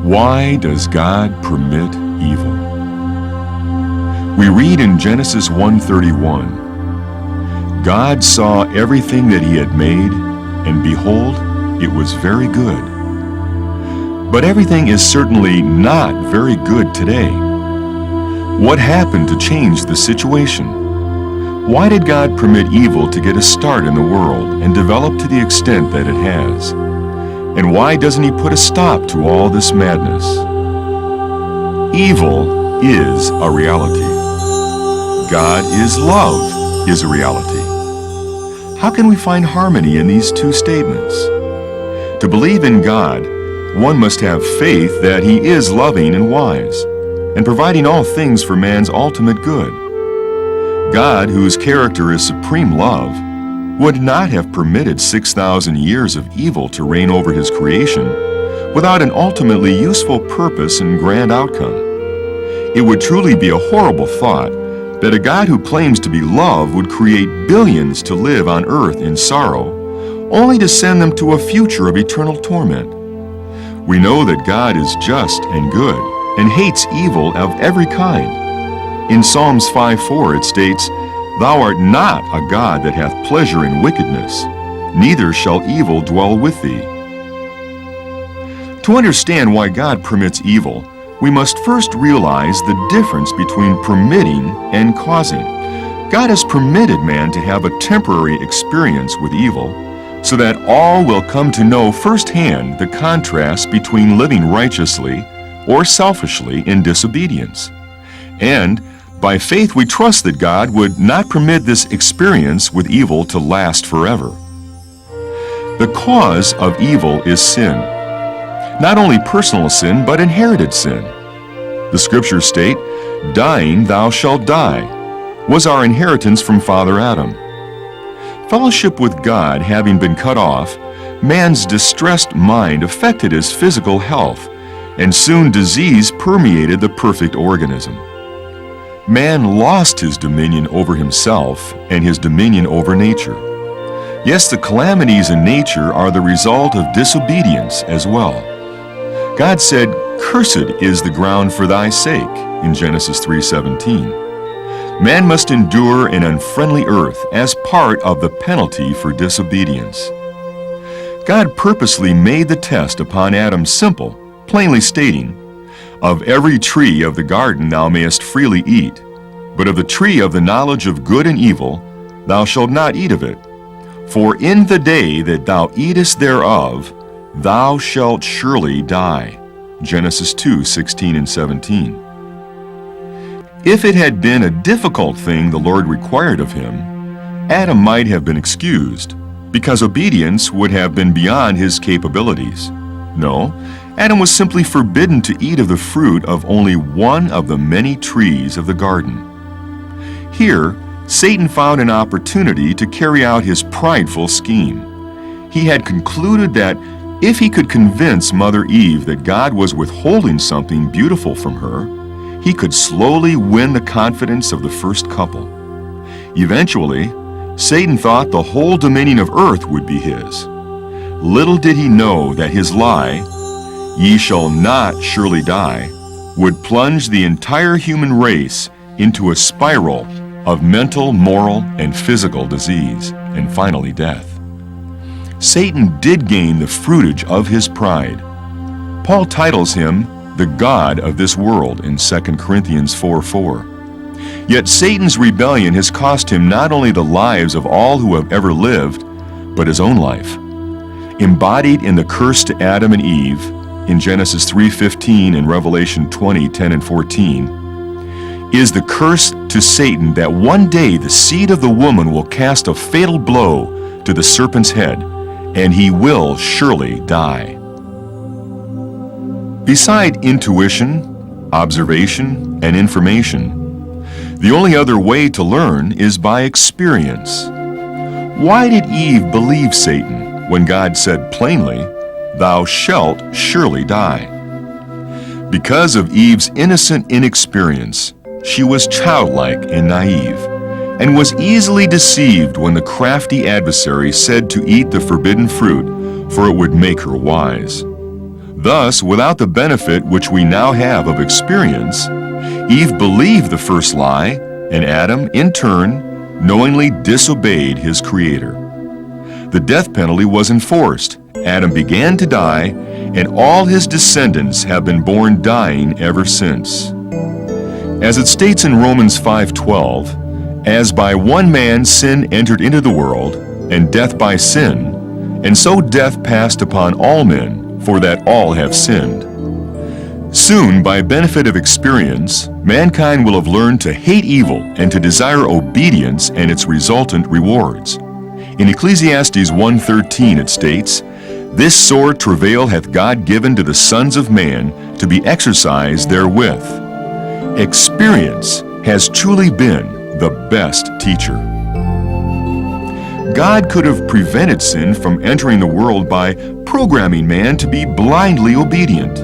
Why does God permit evil? We read in Genesis 1:31, God saw everything that he had made, and behold, it was very good. But everything is certainly not very good today. What happened to change the situation? Why did God permit evil to get a start in the world and develop to the extent that it has? And why doesn't he put a stop to all this madness? Evil is a reality. God is love is a reality. How can we find harmony in these two statements? To believe in God, one must have faith that he is loving and wise, and providing all things for man's ultimate good. God, whose character is supreme love, would not have permitted 6,000 years of evil to reign over his creation without an ultimately useful purpose and grand outcome. It would truly be a horrible thought that a God who claims to be love would create billions to live on earth in sorrow, only to send them to a future of eternal torment. We know that God is just and good and hates evil of every kind. In Psalms 5:4 it states, "Thou art not a God that hath pleasure in wickedness, neither shall evil dwell with thee." To understand why God permits evil, we must first realize the difference between permitting and causing. God has permitted man to have a temporary experience with evil, so that all will come to know firsthand the contrast between living righteously or selfishly in disobedience. And by faith we trust that God would not permit this experience with evil to last forever. The cause of evil is sin. Not only personal sin, but inherited sin. The scriptures state, "Dying thou shalt die," was our inheritance from Father Adam. Fellowship with God having been cut off, man's distressed mind affected his physical health, and soon disease permeated the perfect organism. Man lost his dominion over himself and his dominion over nature. Yes, the calamities in nature are the result of disobedience as well. God said, "Cursed is the ground for thy sake," in Genesis 3:17. Man must endure an unfriendly earth as part of the penalty for disobedience. God purposely made the test upon Adam simple, plainly stating, "Of every tree of the garden thou mayest freely eat, but of the tree of the knowledge of good and evil thou shalt not eat of it. For in the day that thou eatest thereof, thou shalt surely die." Genesis 2:16 and 17. If it had been a difficult thing the Lord required of him, Adam might have been excused, because obedience would have been beyond his capabilities. No, Adam was simply forbidden to eat of the fruit of only one of the many trees of the garden. Here, Satan found an opportunity to carry out his prideful scheme. He had concluded that if he could convince Mother Eve that God was withholding something beautiful from her, he could slowly win the confidence of the first couple. Eventually, Satan thought the whole dominion of earth would be his. Little did he know that his lie, "Ye shall not surely die," would plunge the entire human race into a spiral of mental, moral, and physical disease, and finally death. Satan did gain the fruitage of his pride. Paul titles him the god of this world in 2 Corinthians 4:4. Yet Satan's rebellion has cost him not only the lives of all who have ever lived, but his own life. Embodied in the curse to Adam and Eve in Genesis 3:15 and Revelation 20:10 and 14, is the curse to Satan that one day the seed of the woman will cast a fatal blow to the serpent's head, and he will surely die. Beside intuition, observation, and information, the only other way to learn is by experience. Why did Eve believe Satan when God said plainly, "Thou shalt surely die"? Because of Eve's innocent inexperience, she was childlike and naive, and was easily deceived when the crafty adversary said to eat the forbidden fruit, for it would make her wise. Thus, without the benefit which we now have of experience, Eve believed the first lie, and Adam, in turn, knowingly disobeyed his Creator. The death penalty was enforced. Adam began to die, and all his descendants have been born dying ever since. As it states in Romans 5:12, "As by one man sin entered into the world, and death by sin, and so death passed upon all men, for that all have sinned." Soon, by benefit of experience, mankind will have learned to hate evil and to desire obedience and its resultant rewards. In Ecclesiastes 1:13 it states, "This sore travail hath God given to the sons of man to be exercised therewith." Experience has truly been the best teacher. God could have prevented sin from entering the world by programming man to be blindly obedient.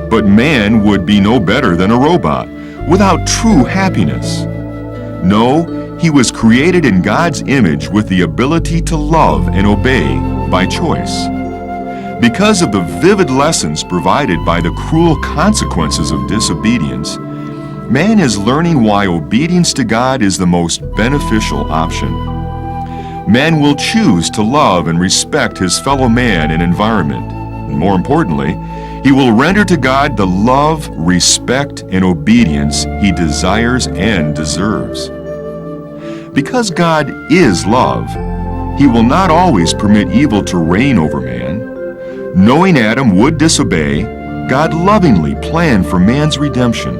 But man would be no better than a robot, without true happiness. No, he was created in God's image with the ability to love and obey by choice. Because of the vivid lessons provided by the cruel consequences of disobedience, man is learning why obedience to God is the most beneficial option. Man will choose to love and respect his fellow man and environment. And more importantly, he will render to God the love, respect, and obedience he desires and deserves. Because God is love, he will not always permit evil to reign over man. Knowing Adam would disobey, God lovingly planned for man's redemption.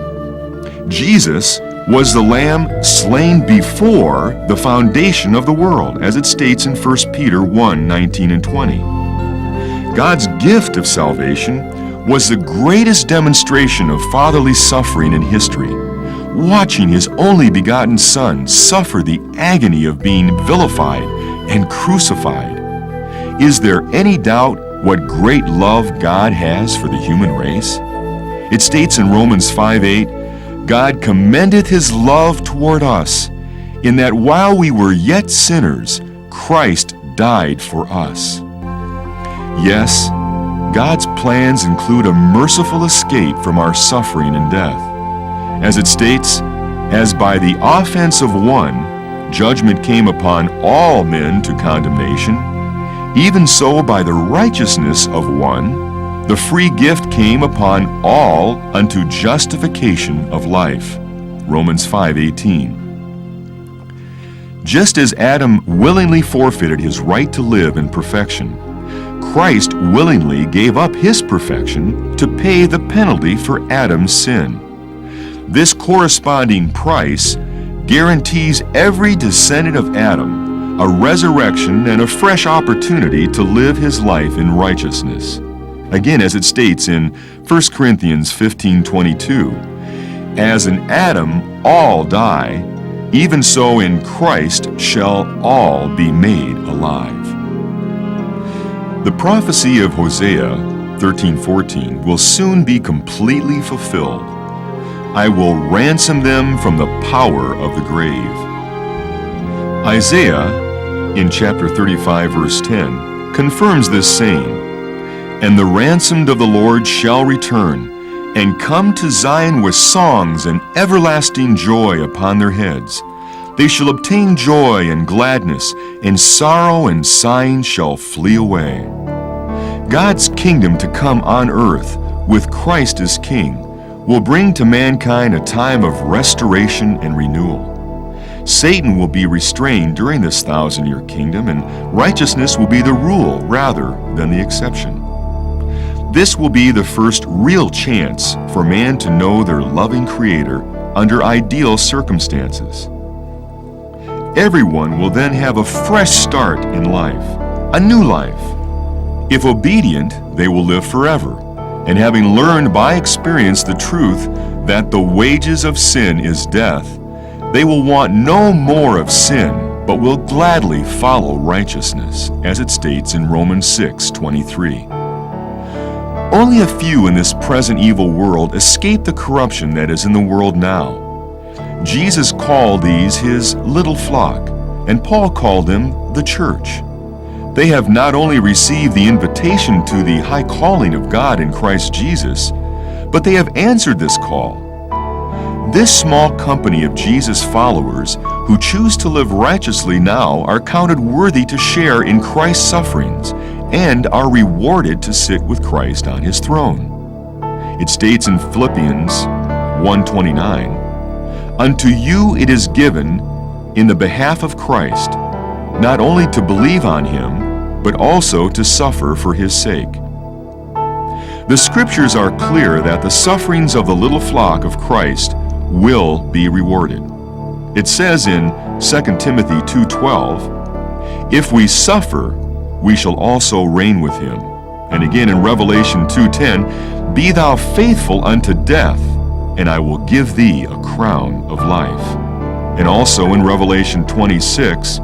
Jesus was the Lamb slain before the foundation of the world, as it states in 1 Peter 1:19 and 20. God's gift of salvation was the greatest demonstration of fatherly suffering in history, watching his only begotten Son suffer the agony of being vilified and crucified. Is there any doubt what great love God has for the human race? It states in Romans 5:8, "God commendeth his love toward us, in that while we were yet sinners, Christ died for us." Yes, God's plans include a merciful escape from our suffering and death. As it states, "As by the offense of one, judgment came upon all men to condemnation, even so by the righteousness of one, the free gift came upon all unto justification of life." Romans 5:18. Just as Adam willingly forfeited his right to live in perfection, Christ willingly gave up his perfection to pay the penalty for Adam's sin. This corresponding price guarantees every descendant of Adam a resurrection and a fresh opportunity to live his life in righteousness. Again, as it states in 1 Corinthians 15:22, "As in Adam all die, even so in Christ shall all be made alive." The prophecy of Hosea 13:14 will soon be completely fulfilled. "I will ransom them from the power of the grave." Isaiah, in chapter 35, verse 10, confirms this saying, "And the ransomed of the Lord shall return, and come to Zion with songs and everlasting joy upon their heads. They shall obtain joy and gladness, and sorrow and sighing shall flee away." God's kingdom to come on earth, with Christ as King, will bring to mankind a time of restoration and renewal. Satan will be restrained during this 1,000-year kingdom, and righteousness will be the rule rather than the exception. This will be the first real chance for man to know their loving Creator under ideal circumstances. Everyone will then have a fresh start in life, a new life. If obedient, they will live forever, and having learned by experience the truth that the wages of sin is death, they will want no more of sin, but will gladly follow righteousness, as it states in Romans 6:23. Only a few in this present evil world escape the corruption that is in the world now. Jesus called these his little flock, and Paul called them the church. They have not only received the invitation to the high calling of God in Christ Jesus, but they have answered this call. This small company of Jesus followers who choose to live righteously now are counted worthy to share in Christ's sufferings and are rewarded to sit with Christ on his throne. It states in Philippians 1:29, "Unto you it is given in the behalf of Christ, not only to believe on him, but also to suffer for his sake." The scriptures are clear that the sufferings of the little flock of Christ will be rewarded. It says in 2 Timothy 2:12, "If we suffer, we shall also reign with him." And again in Revelation 2:10, "Be thou faithful unto death, and I will give thee a crown of life." And also in Revelation 26,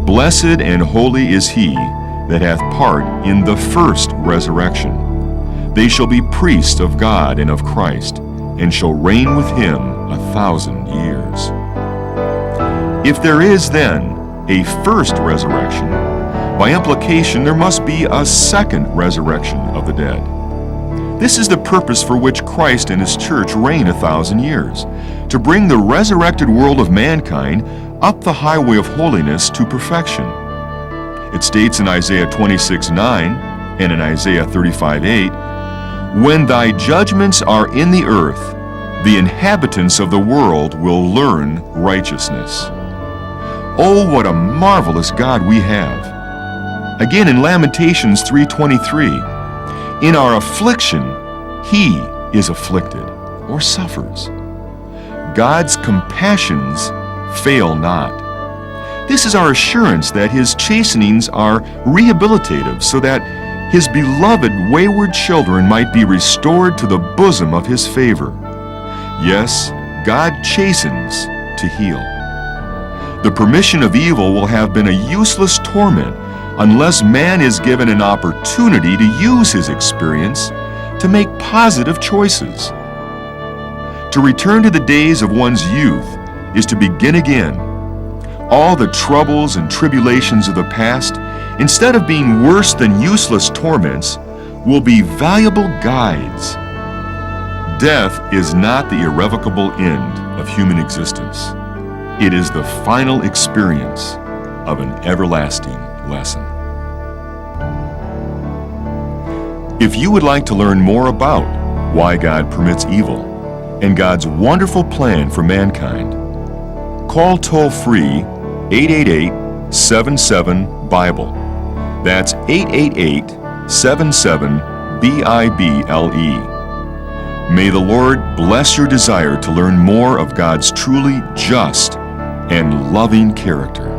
"Blessed and holy is he that hath part in the first resurrection. They shall be priests of God and of Christ, and shall reign with him 1,000 years." If there is then a first resurrection, by implication there must be a second resurrection of the dead. This is the purpose for which Christ and his church reign 1,000 years, to bring the resurrected world of mankind up the highway of holiness to perfection. It states in Isaiah 26:9 and in Isaiah 35:8, "When thy judgments are in the earth, the inhabitants of the world will learn righteousness." Oh, what a marvelous God we have. Again in Lamentations 3:23, "In our affliction, he is afflicted," or suffers. God's compassions fail not. This is our assurance that his chastenings are rehabilitative, so that his beloved wayward children might be restored to the bosom of his favor. Yes, God chastens to heal. The permission of evil will have been a useless torment unless man is given an opportunity to use his experience to make positive choices. To return to the days of one's youth is to begin again. All the troubles and tribulations of the past, instead of being worse than useless torments, will be valuable guides. Death is not the irrevocable end of human existence. It is the final experience of an everlasting lesson. If you would like to learn more about why God permits evil and God's wonderful plan for mankind, call toll-free 888-77-BIBLE. That's 888-77-BIBLE. May the Lord bless your desire to learn more of God's truly just and loving character.